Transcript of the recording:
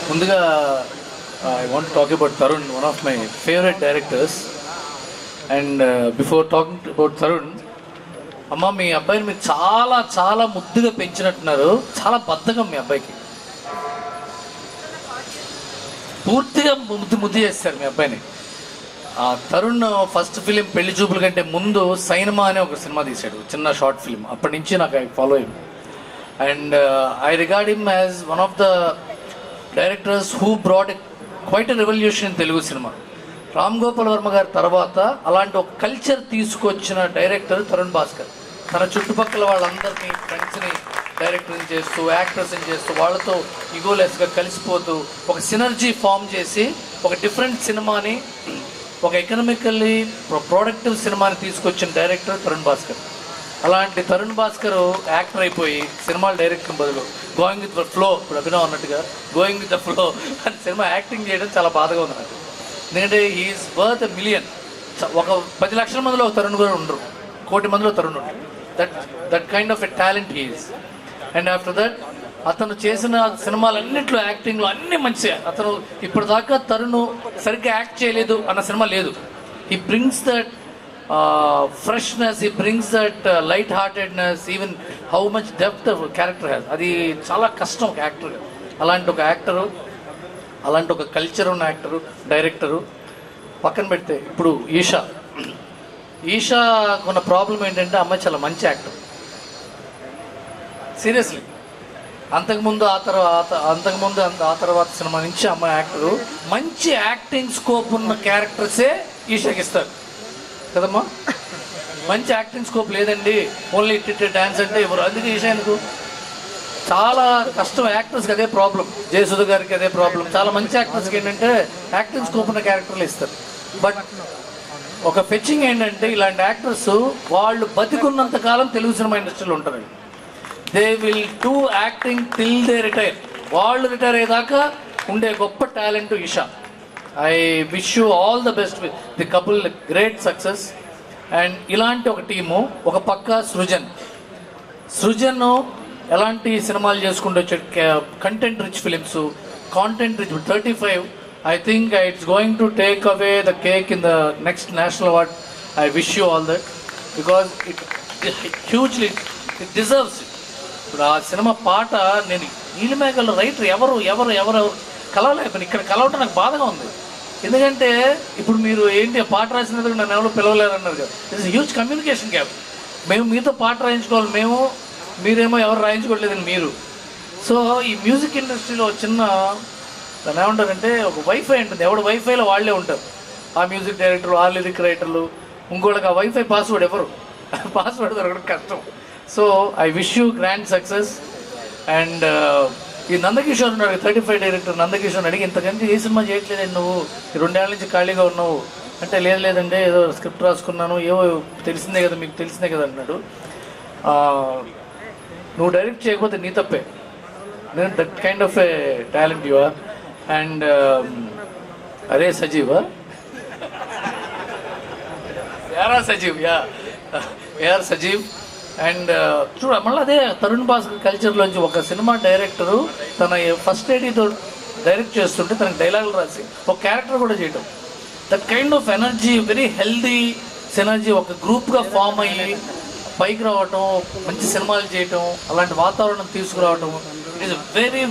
ముందుగా I want talk about Tarun, one of my favourite directors. And before talking about Tarun, అమ్మ మీ అబ్బాయిని మీరు చాలా చాలా ముద్దుగా పెంచినట్టున్నారు. చాలా బద్ధకం మీ అబ్బాయికి, పూర్తిగా ముద్దు చేస్తారు మీ అబ్బాయిని. తరుణ్ ఫస్ట్ ఫిలిం పెళ్లి చూపుల కంటే ముందు సైనమా అనే ఒక సినిమా తీశాడు, చిన్న షార్ట్ ఫిలిం. అప్పటి నుంచి నాకు I follow him and I regard him as one of the directors who brought quite a revolution in Telugu cinema. Ram Gopal Varma గారి తర్వాత అలాంటి ఒక కల్చర్ తీసుకొచ్చిన డైరెక్టర్ తరుణ్ భాస్కర్. తన చుట్టుపక్కల వాళ్ళందరినీ, ఫ్రెండ్స్ని డైరెక్టర్ని చేస్తూ, యాక్టర్స్ని చేస్తూ, వాళ్ళతో ఈగోలెస్గా కలిసిపోతూ ఒక సినర్జీ ఫామ్ చేసి ఒక డిఫరెంట్ సినిమాని, ఒక ఎకనామికల్లీ ప్రొడక్టివ్ సినిమాని తీసుకొచ్చిన డైరెక్టర్ తరుణ్ భాస్కర్. అలాంటి తరుణ్ భాస్కర్ యాక్టర్ అయిపోయి సినిమాలు డైరెక్టర్ బదులు గోయింగ్ విత్ ద ఫ్లో, ఇప్పుడు అభినవ్ అన్నట్టుగా గోయింగ్ విత్ ద ఫ్లో అని సినిమా యాక్టింగ్ చేయడం చాలా బాధగా ఉంది నాకు. ఎందుకంటే హీఈస్ వర్త్ ఎ మిలియన్. ఒక 10 లక్షల మందిలో ఒక తరుణ్ కూడా ఉండరు, 1 కోటి మందిలో తరుణ్ ఉండరు. That kind of a talent he is. And after that అతను చేసిన సినిమాలన్నింటిలో యాక్టింగ్లో అన్నీ మంచిగా. అతను ఇప్పటిదాకా తరుణ్ సరిగ్గా యాక్ట్ చేయలేదు అన్న సినిమా లేదు. He brings that freshness, he brings that light heartedness, even how much depth character has. అది చాలా కష్టం ఒక యాక్టర్గా. అలాంటి ఒక యాక్టరు, అలాంటి ఒక కల్చర్ ఉన్న యాక్టరు, డైరెక్టరు పక్కన పెడితే ఇప్పుడు ఈషా ఉన్న ప్రాబ్లం ఏంటంటే అమ్మాయి చాలా మంచి యాక్టర్, సీరియస్లీ. అంతకుముందు ఆ తర్వాత సినిమా నుంచి అమ్మాయి యాక్టరు మంచి యాక్టింగ్ స్కోప్ ఉన్న క్యారెక్టర్సే ఈషాకి ఇస్తారు కదమ్మా. మంచి యాక్టింగ్ స్కోప్ లేదండి, ఓన్లీ ఇట్ డ్యాన్స్ అంటే ఎవరు. అందుకే ఈషా ఎందుకు చాలా కష్టం. యాక్టర్స్కి అదే ప్రాబ్లం, జయసుధ గారికి అదే ప్రాబ్లం. చాలా మంచి యాక్టర్స్కి ఏంటంటే యాక్టింగ్ స్కోప్ ఉన్న క్యారెక్టర్లు ఇస్తారు. బట్ ఒక ఫెచ్చింగ్ ఏంటంటే ఇలాంటి యాక్టర్స్ వాళ్ళు బతికున్నంత కాలం తెలుగు సినిమా ఇండస్ట్రీలో ఉంటారండి. They will do acting till they retire. వాళ్ళు రిటైర్ అయ్యేదాకా ఉండే గొప్ప talent Esha. I wish you all the best with the couple, great success. And ఇలాంటి ఒక టీము, ఒక పక్క సృజన్ ఎలాంటి సినిమాలు చేసుకుంటూ వచ్చాడు, content rich films, content rich. 35 I think it's going to take away the cake in the next national award. I wish you all that because it hugely it deserves it. ఇప్పుడు ఆ cinema పాట నేను నీలిమేఘల writer ఎవరు కలవలేకపోయినా, ఇక్కడ కలవటం నాకు బాధగా ఉంది. ఎందుకంటే ఇప్పుడు మీరు ఏంటి పాట రాసినందుకు నన్ను ఎవరు పిలవలేరు అన్నారు కదా. It's huge communication gap. మేము మీతో పాట రాయించుకోవాలి, మీరేమో ఎవరు రాయించుకోవట్లేదని మీరు. సో ఈ మ్యూజిక్ ఇండస్ట్రీలో చిన్న దాన్ని ఏమంటారంటే ఒక వైఫై ఉంటుంది, ఎవడు వైఫైలో వాళ్ళే ఉంటారు. ఆ మ్యూజిక్ డైరెక్టర్లు, ఆ లిరిక్ రైటర్లు, ఇంకోళ్ళకి ఆ వైఫై పాస్వర్డ్ ఎవరు పాస్వర్డ్ దొరకడం కష్టం. So I wish you grand success. And ఈ నందకిషోర్ ఉన్నాడు, 35 డైరెక్టర్ నందకిషోర్ అడిగి ఇంతకంటే ఏ సినిమా చేయట్లేదు నువ్వు, 2 ఏళ్ళ నుంచి ఖాళీగా ఉన్నావు అంటే, లేదండి ఏదో స్క్రిప్ట్ రాసుకున్నాను, ఏవో తెలిసిందే కదా, మీకు తెలిసిందే కదా అన్నాడు. నువ్వు డైరెక్ట్ చేయకపోతే నీ తప్పే. నేను that kind of a talent you are. And అరే సజీవా ఏఆర్ సజీవ్. అండ్ చూడ మళ్ళీ అదే తరుణ్ భాస్కర్ కల్చర్లోంచి ఒక సినిమా డైరెక్టరు తన ఫస్ట్ ఎయిటీతో డైరెక్ట్ చేస్తుంటే తనకి డైలాగులు రాసి ఒక క్యారెక్టర్ కూడా చేయటం, that kind of energy, very healthy synergy, ఒక గ్రూప్గా ఫామ్ అయ్యి పైకి రావటం, మంచి సినిమాలు చేయటం, అలాంటి వాతావరణం తీసుకురావటం, ఇట్ ఈస్ వెరీ